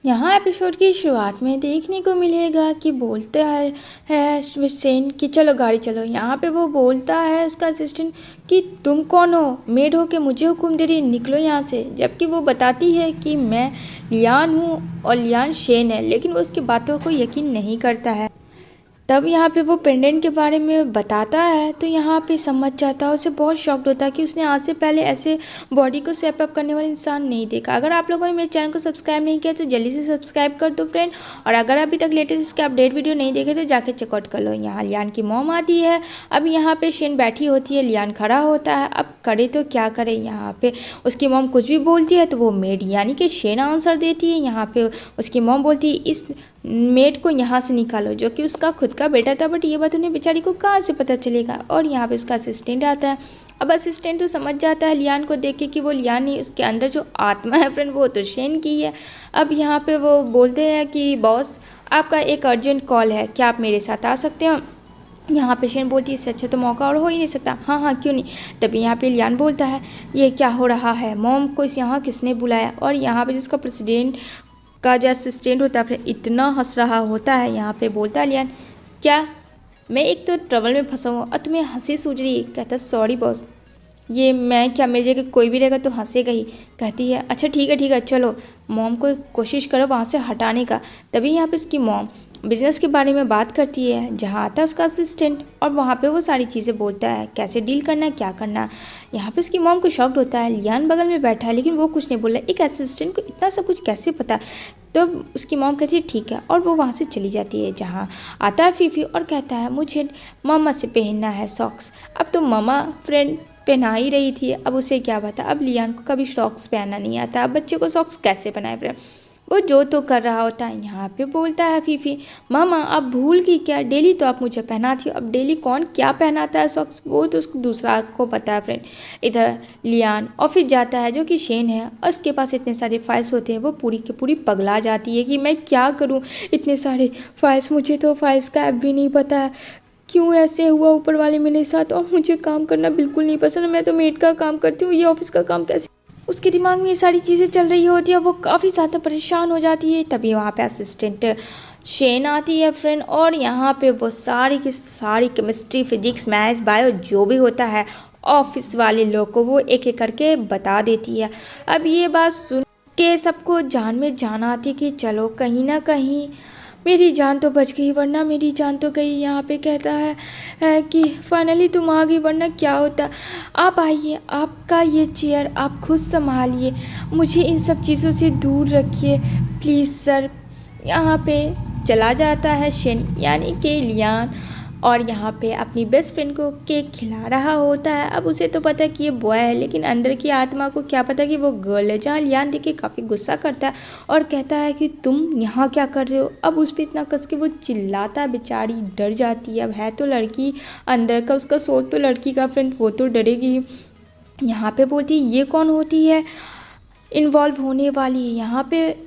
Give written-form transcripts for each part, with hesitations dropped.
यहाँ एपिसोड की शुरुआत में देखने को मिलेगा कि बोलता है सेन कि चलो गाड़ी चलो। यहाँ पे वो बोलता है उसका असिस्टेंट कि तुम कौन हो, मेड हो के मुझे हुक्म दे रही, निकलो यहाँ से। जबकि वो बताती है कि मैं लियान हूँ और लियान शेन है, लेकिन वो उसकी बातों को यकीन नहीं करता है। तब यहाँ पे वो पेंडेंट के बारे में बताता है तो यहाँ पे समझ जाता है, उसे बहुत शॉक्ड होता है कि उसने आज से पहले ऐसे बॉडी को स्वैप अप करने वाला इंसान नहीं देखा। अगर आप लोगों ने मेरे चैनल को सब्सक्राइब नहीं किया तो जल्दी से सब्सक्राइब कर दो फ्रेंड, और अगर अभी तक लेटेस्ट इसके अपडेट वीडियो नहीं देखे तो जाके चेकआउट कर लो। यहाँ लियान की मॉम आती है। अब यहाँ पे शेन बैठी होती है, लियान खड़ा होता है। अब करे तो क्या करे, यहाँ पे उसकी मॉम कुछ भी बोलती है तो वो मेड यानी कि शेन आंसर देती है। यहाँ पे उसकी मॉम बोलती है इस मेड को यहाँ से निकालो, जो कि उसका खुद का बेटा था, बट ये बात उन्हें बेचारी को कहाँ से पता चलेगा। और यहाँ पे उसका असिस्टेंट आता है। अब असिस्टेंट तो समझ जाता है लियान को देख के कि वो लियान नहीं, उसके अंदर जो आत्मा है फ्रेंड वो तो शेन की है। अब यहाँ पे वो बोलते हैं कि बॉस आपका एक अर्जेंट कॉल है, क्या आप मेरे साथ आ सकते हो। यहाँ पे शेन बोलती है इससे अच्छा तो मौका और हो ही नहीं सकता। हाँ हाँ क्यों नहीं। तभी यहाँ पे लियान बोलता है ये क्या हो रहा है, मॉम को इस यहाँ किसने बुलाया। और यहाँ पे जिसका प्रेसिडेंट का जो असिस्टेंट होता है फिर इतना हंस रहा होता है। यहाँ पे बोलता है लियान क्या मैं एक तो ट्रबल में फंसा हूँ और तुम्हें हंसी सूझ रही है। कहता सॉरी बॉस, ये मैं क्या, मेरी जगह कोई भी रहेगा तो हंसेगा ही। कहती है अच्छा ठीक है चलो मॉम को कोशिश करो वहाँ से हटाने का। तभी यहाँ पे उसकी मॉम बिजनेस के बारे में बात करती है, जहाँ आता है उसका असिस्टेंट और वहाँ पे वो सारी चीज़ें बोलता है कैसे डील करना है क्या करना है। यहाँ पे उसकी मॉम को शॉक्ड होता है, लियान बगल में बैठा है लेकिन वो कुछ नहीं बोला, एक असिस्टेंट को इतना सब कुछ कैसे पता। तो उसकी मॉम कहती है ठीक है और वो वहाँ से चली जाती है। जहाँ आता है फीफी और कहता है मुझे मामा से पहनना है सॉक्स। अब तो मामा फ्रेंड पहना ही रही थी, अब उसे क्या पता। अब लियान को कभी सॉक्स पहनना नहीं आता, अब बच्चे को सॉक्स कैसे पहनाए फ्रेंड, वो जो तो कर रहा होता है। यहाँ पे बोलता है फीफी मामा आप भूल गई क्या, डेली तो आप मुझे पहनाती हो, अब डेली कौन क्या पहनाता है सॉक्स, वो तो उसको दूसरा को पता है फ्रेंड। इधर लियान ऑफिस जाता है जो कि शेन है और उसके पास इतने सारे फाइल्स होते हैं, वो पूरी की पूरी पगला जाती है कि मैं क्या करूँ इतने सारे फाइल्स, मुझे तो फाइल्स का ऐप भी नहीं पता है, क्यों ऐसे हुआ ऊपर वाले मेरे साथ, और मुझे काम करना बिल्कुल नहीं पसंद, मैं तो मेड का काम करती हूँ, ये ऑफिस का काम कैसे। उसके दिमाग में ये सारी चीज़ें चल रही होती है, वो काफ़ी ज़्यादा परेशान हो जाती है। तभी वहाँ पे असिस्टेंट शेन आती है फ्रेंड, और यहाँ पे वो सारी की सारी केमिस्ट्री फिजिक्स मैथ्स बायो जो भी होता है ऑफिस वाले लोग को वो एक एक करके बता देती है। अब ये बात सुन के सबको जान में जान आती कि चलो कहीं ना कहीं मेरी जान तो बच गई वरना मेरी जान तो गई। यहाँ पे कहता है कि फाइनली तुम आ गई, वरना क्या होता। आप आइए, आपका ये चेयर आप खुद संभालिए, मुझे इन सब चीज़ों से दूर रखिए प्लीज़ सर। यहाँ पे चला जाता है शेन यानी कि लियान, और यहाँ पे अपनी बेस्ट फ्रेंड को केक खिला रहा होता है। अब उसे तो पता है कि ये बॉय है, लेकिन अंदर की आत्मा को क्या पता कि वो गर्ल है। जहाँ लियान देख के काफ़ी गुस्सा करता है और कहता है कि तुम यहाँ क्या कर रहे हो। अब उस पर इतना कस के वो चिल्लाता है, बेचारी डर जाती है। अब है तो लड़की, अंदर का उसका सोल तो लड़की का फ्रेंड, वो तो डरेगी। यहाँ पे बोलती है ये कौन होती है इन्वॉल्व होने वाली। यहाँ पे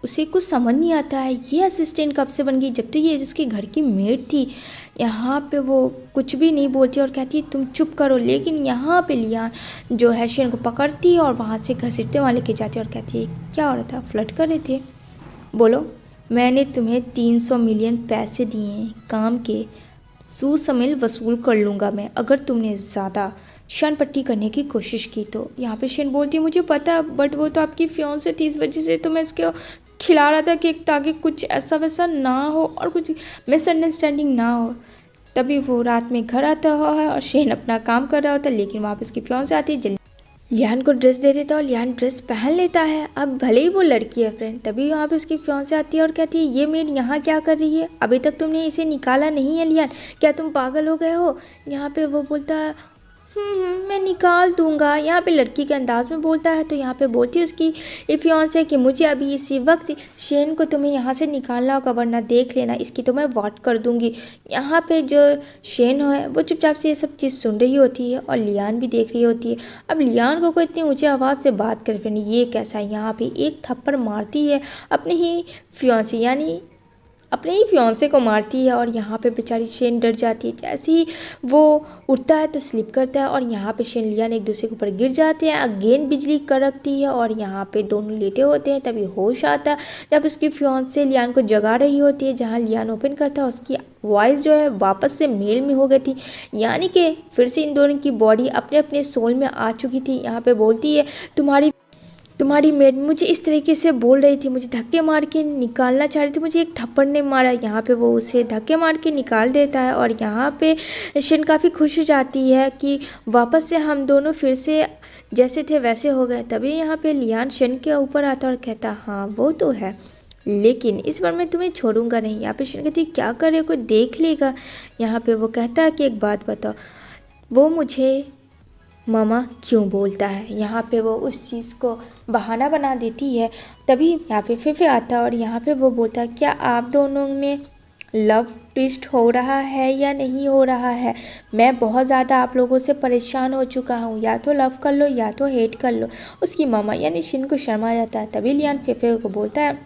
उसे कुछ समझ नहीं आता है ये असिस्टेंट कब से बन गई, जब तो ये उसके घर की मेड थी। यहाँ पे वो कुछ भी नहीं बोलती और कहती है तुम चुप करो। लेकिन यहाँ पे लियान जो है शेन को पकड़ती है और वहाँ से घसीटते वहाँ लेके जाती है और कहती है क्या हो रहा था, फ्लर्ट कर रहे थे, बोलो। मैंने तुम्हें 300 मिलियन पैसे दिए हैं काम के, सूसमिल वसूल कर लूँगा मैं अगर तुमने ज़्यादा शन पट्टी करने की कोशिश की तो। यहाँ पे शेन बोलती है मुझे पता है, बट वो तो आपकी फियांसे थी, इस वजह से तो मैं इसके खिला रहा था केक ताकि कुछ ऐसा वैसा ना हो और कुछ मिसअंडरस्टैंडिंग ना हो। तभी वो रात में घर आता है और शेन अपना काम कर रहा होता है, लेकिन वहाँ पे उसकी फियांसे आती है, जल्दी लियान को ड्रेस दे देता है और लियान ड्रेस पहन लेता है। अब भले ही वो लड़की है फ्रेंड, तभी वहाँ पे उसकी फियांसे आती है और कहती है ये मेड यहाँ क्या कर रही है, अभी तक तुमने इसे निकाला नहीं है लियान, क्या तुम पागल हो गए हो। यहाँ पे वो बोलता है मैं निकाल दूंगा। यहाँ पे लड़की के अंदाज में बोलता है, तो यहाँ पे बोलती है उसकी फियांसे कि मुझे अभी इसी वक्त शेन को तुम्हें यहाँ से निकालना होगा वरना देख लेना इसकी तो मैं वाट कर दूंगी। यहाँ पे जो शेन है वो चुपचाप से ये सब चीज़ सुन रही होती है और लियान भी देख रही होती है। अब लियान को इतनी ऊँची आवाज़ से बात कर फिर ये कैसा है, यहाँ पे एक थप्पड़ मारती है अपने ही फियांसे यानी अपने ही फियांसे को मारती है और यहाँ पे बेचारी शेन डर जाती है। जैसे ही वो उठता है तो स्लिप करता है और यहाँ पे शेन लियान एक दूसरे के ऊपर गिर जाते हैं। अगेन बिजली कड़कती है और यहाँ पे दोनों लेटे होते हैं। तभी होश आता है जब उसकी फियांसे लियान को जगा रही होती है। जहाँ लियान ओपन करता है उसकी वॉइस जो है वापस से मेल में हो गई थी, यानी कि फिर से इन दोनों की बॉडी अपने अपने सोल में आ चुकी थी। यहाँ पे बोलती है तुम्हारी मेड मुझे इस तरीके से बोल रही थी, मुझे धक्के मार के निकालना चाह रही थी, मुझे एक थप्पड़ ने मारा। यहाँ पे वो उसे धक्के मार के निकाल देता है और यहाँ पे शन काफ़ी खुश हो जाती है कि वापस से हम दोनों फिर से जैसे थे वैसे हो गए। तभी यहाँ पे लियान शन के ऊपर आता और कहता हाँ वो तो है, लेकिन इस बार मैं तुम्हें छोड़ूंगा नहीं। यहाँ पे शन कहती क्या कर रहे हो, कोई देख लेगा। यहाँ पे वो कहता है कि एक बात बताओ, वो मुझे मामा क्यों बोलता है। यहाँ पे वो उस चीज़ को बहाना बना देती है। तभी यहाँ पे फिफे आता है और यहाँ पे वो बोलता है क्या आप दोनों में लव ट्विस्ट हो रहा है या नहीं हो रहा है। मैं बहुत ज़्यादा आप लोगों से परेशान हो चुका हूँ, या तो लव कर लो या तो हेट कर लो। उसकी मामा यानी शिन को शर्मा जाता है। तभी लियान फिफे को बोलता है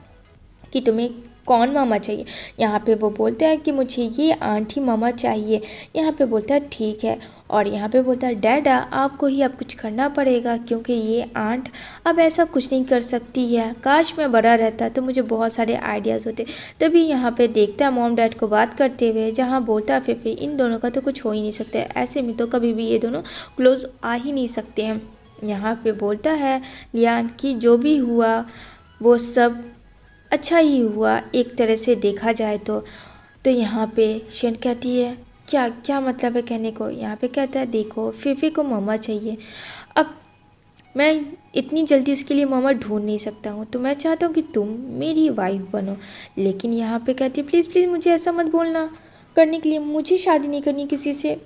कि तुम्हें कौन मामा चाहिए। यहाँ पे वो बोलते हैं कि मुझे ये आंटी मामा चाहिए। यहाँ पे बोलता है ठीक है और यहाँ पे बोलता है डैडा आपको ही अब कुछ करना पड़ेगा क्योंकि ये आंट अब ऐसा कुछ नहीं कर सकती है। काश मैं बड़ा रहता तो मुझे बहुत सारे आइडियाज़ होते। तभी यहाँ पे देखता है मॉम डैड को बात करते हुए, जहाँ बोलता है फिर इन दोनों का तो कुछ हो ही नहीं सकता है, ऐसे में तो कभी भी ये दोनों क्लोज आ ही नहीं सकते हैं। यहाँ पे बोलता है लियान कि जो भी हुआ वो सब अच्छा ही हुआ एक तरह से देखा जाए तो यहाँ पे शेन कहती है क्या क्या मतलब है कहने को। यहाँ पे कहता है देखो फीफी को मामा चाहिए, अब मैं इतनी जल्दी उसके लिए मामा ढूंढ नहीं सकता हूँ, तो मैं चाहता हूँ कि तुम मेरी वाइफ बनो। लेकिन यहाँ पे कहती है प्लीज़ प्लीज़ मुझे ऐसा मत बोलना, करने के लिए मुझे शादी नहीं करनी किसी से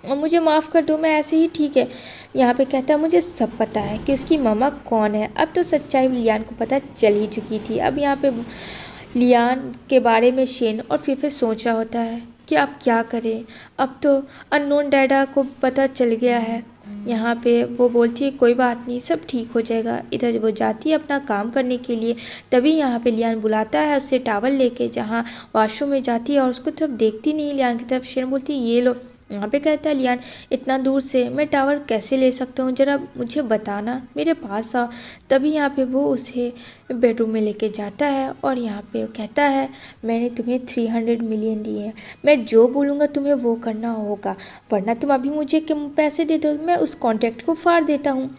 और मुझे माफ़ कर दो, मैं ऐसे ही ठीक है। यहाँ पे कहता है मुझे सब पता है कि उसकी मामा कौन है। अब तो सच्चाई लियान को पता चल ही चुकी थी। अब यहाँ पे लियान के बारे में शेन और फिफे सोच रहा होता है कि अब क्या करें, अब तो अननोन डैडा को पता चल गया है। यहाँ पे वो बोलती है कोई बात नहीं सब ठीक हो जाएगा। इधर वो जाती है अपना काम करने के लिए। तभी यहाँ पे लियान बुलाता है उसे टावल लेके, जहाँ वॉशरूम में जाती है और उसको तरफ देखती नहीं लियान की तरफ। शेन बोलती है ये लो। यहाँ पे कहता है लियान इतना दूर से मैं टावर कैसे ले सकता हूँ, ज़रा मुझे बताना, मेरे पास आओ। तभी यहाँ पे वो उसे बेडरूम में लेके जाता है और यहाँ पे वो कहता है मैंने तुम्हें 300 मिलियन दिए हैं, मैं जो बोलूँगा तुम्हें वो करना होगा, वरना तुम अभी मुझे पैसे दे दो, मैं उस कॉन्ट्रैक्ट को फाड़ देता हूँ।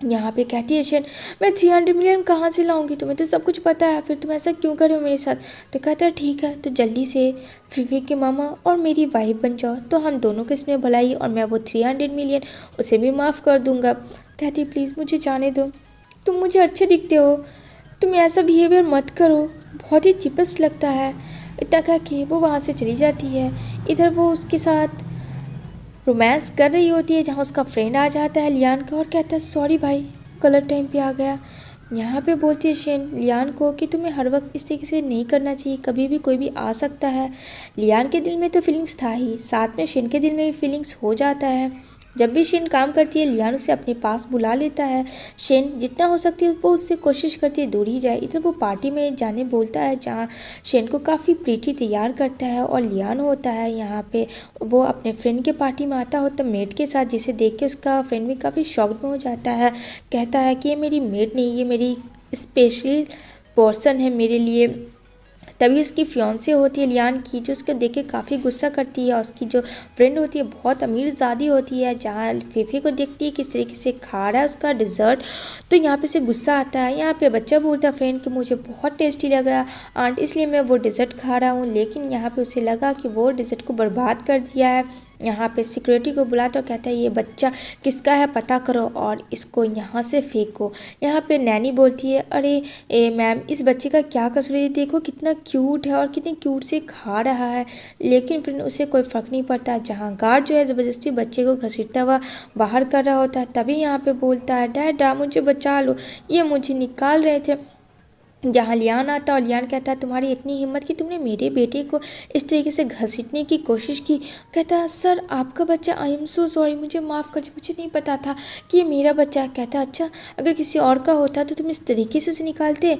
यहाँ पे कहती है शेन मैं 300 मिलियन कहाँ से लाऊंगी, तुम्हें तो सब कुछ पता है, फिर तुम ऐसा क्यों कर रहे हो मेरे साथ। तो कहता है ठीक है तो जल्दी से फिफी के मामा और मेरी वाइफ बन जाओ तो हम दोनों को इसमें भलाई, और मैं वो 300 मिलियन उसे भी माफ़ कर दूंगा। कहती प्लीज़ मुझे जाने दो, तुम मुझे अच्छे दिखते हो, तुम ऐसा बिहेवियर मत करो, बहुत ही चिपस लगता है। इतना कह के वो वहाँ से चली जाती है। इधर वो उसके साथ रोमांस कर रही होती है, जहाँ उसका फ्रेंड आ जाता है लियान का और कहता है सॉरी भाई गलत टाइम पे आ गया। यहाँ पे बोलती है शेन लियान को कि तुम्हें हर वक्त इस तरीके से नहीं करना चाहिए, कभी भी कोई भी आ सकता है। लियान के दिल में तो फीलिंग्स था ही, साथ में शेन के दिल में भी फीलिंग्स हो जाता है। जब भी शेन काम करती है लियान उसे अपने पास बुला लेता है। शेन जितना हो सकती है वो उससे कोशिश करती है दूर ही जाए। इधर वो पार्टी में जाने बोलता है, जहाँ शेन को काफ़ी प्रीटी तैयार करता है और लियान होता है। यहाँ पे वो अपने फ्रेंड के पार्टी में आता होता मेड के साथ, जिसे देख के उसका फ्रेंड भी काफ़ी शॉक्ड में हो जाता है। कहता है कि ये मेरी मेड नहीं, ये मेरी स्पेशल पर्सन है मेरे लिए। तभी उसकी फियांसे होती है लियान की, जो उसको देख के काफ़ी गुस्सा करती है। उसकी जो फ्रेंड होती है बहुत अमीर ज़ादी होती है, जहाँ फीफी को देखती है किस तरीके से खा रहा है उसका डिज़र्ट, तो यहाँ पे से गुस्सा आता है। यहाँ पे बच्चा बोलता है फ्रेंड कि मुझे बहुत टेस्टी लगा आंट, इसलिए मैं वो डिज़र्ट खा रहा हूँ। लेकिन यहाँ पे उसे लगा कि वो डिज़र्ट को बर्बाद कर दिया है। यहाँ पे सिक्योरिटी को बुलाता और कहता है ये बच्चा किसका है पता करो और इसको यहाँ से फेंको। यहाँ पे नैनी बोलती है अरे मैम इस बच्चे का क्या कसूर है, देखो कितना क्यूट है और कितनी क्यूट से खा रहा है। लेकिन फिर उसे कोई फ़र्क नहीं पड़ता, जहाँ गार्ड जो है ज़बरदस्ती बच्चे को घसीटता हुआ बाहर कर रहा होता है। तभी यहाँ पे बोलता है डैडा मुझे बचा लो, ये मुझे निकाल रहे थे। जहाँ लियान आता और लियान कहता है तुम्हारी इतनी हिम्मत कि तुमने मेरे बेटे को इस तरीके से घसीटने की कोशिश की। कहता है सर आपका बच्चा, आई एम सो सॉरी, मुझे माफ़ कर दीजिए, मुझे नहीं पता था कि ये मेरा बच्चा है। कहता है अच्छा अगर किसी और का होता तो तुम इस तरीके से उसे निकालते।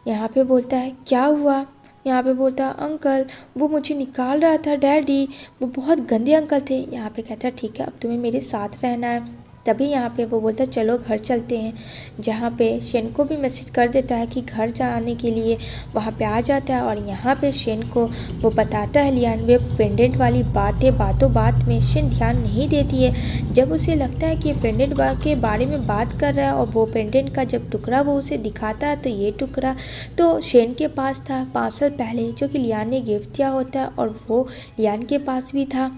यहाँ पे बोलता है क्या हुआ, यहाँ पे बोलता अंकल वो मुझे निकाल रहा था डैडी, वो बहुत गंदे अंकल थे। यहाँ पे कहता ठीक है अब तुम्हें मेरे साथ रहना है। तभी यहाँ पे वो बोलता चलो घर चलते हैं। जहाँ पे शेन को भी मैसेज कर देता है कि घर जाने के लिए, वहाँ पे आ जाता है। और यहाँ पे शेन को वो बताता है लियान वे पेंडेंट वाली बातें, बातों बात में शेन ध्यान नहीं देती है। जब उसे लगता है कि पेंडेंट के बारे में बात कर रहा है और वो पेंडेंट का जब टुकड़ा वो उसे दिखाता है तो ये टुकड़ा तो शेन के पास था 5 साल पहले, जो कि लियान ने गिफ्ट दिया होता है और वो लियान के पास भी था।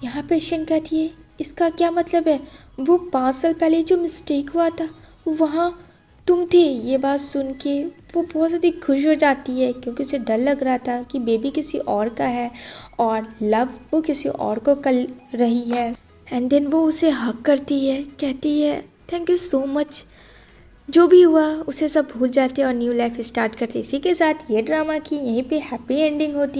यहाँ पे शेन कहती है इसका क्या मतलब है, वो 5 साल पहले जो मिस्टेक हुआ था वहाँ तुम थे। ये बात सुन के वो बहुत ज़्यादा खुश हो जाती है, क्योंकि उसे डर लग रहा था कि बेबी किसी और का है और लव वो किसी और को कर रही है। एंड देन वो उसे हक करती है, कहती है थैंक यू सो मच। जो भी हुआ उसे सब भूल जाते और न्यू लाइफ स्टार्ट करते। इसी के साथ ये ड्रामा की यहीं पे हैप्पी एंडिंग होती।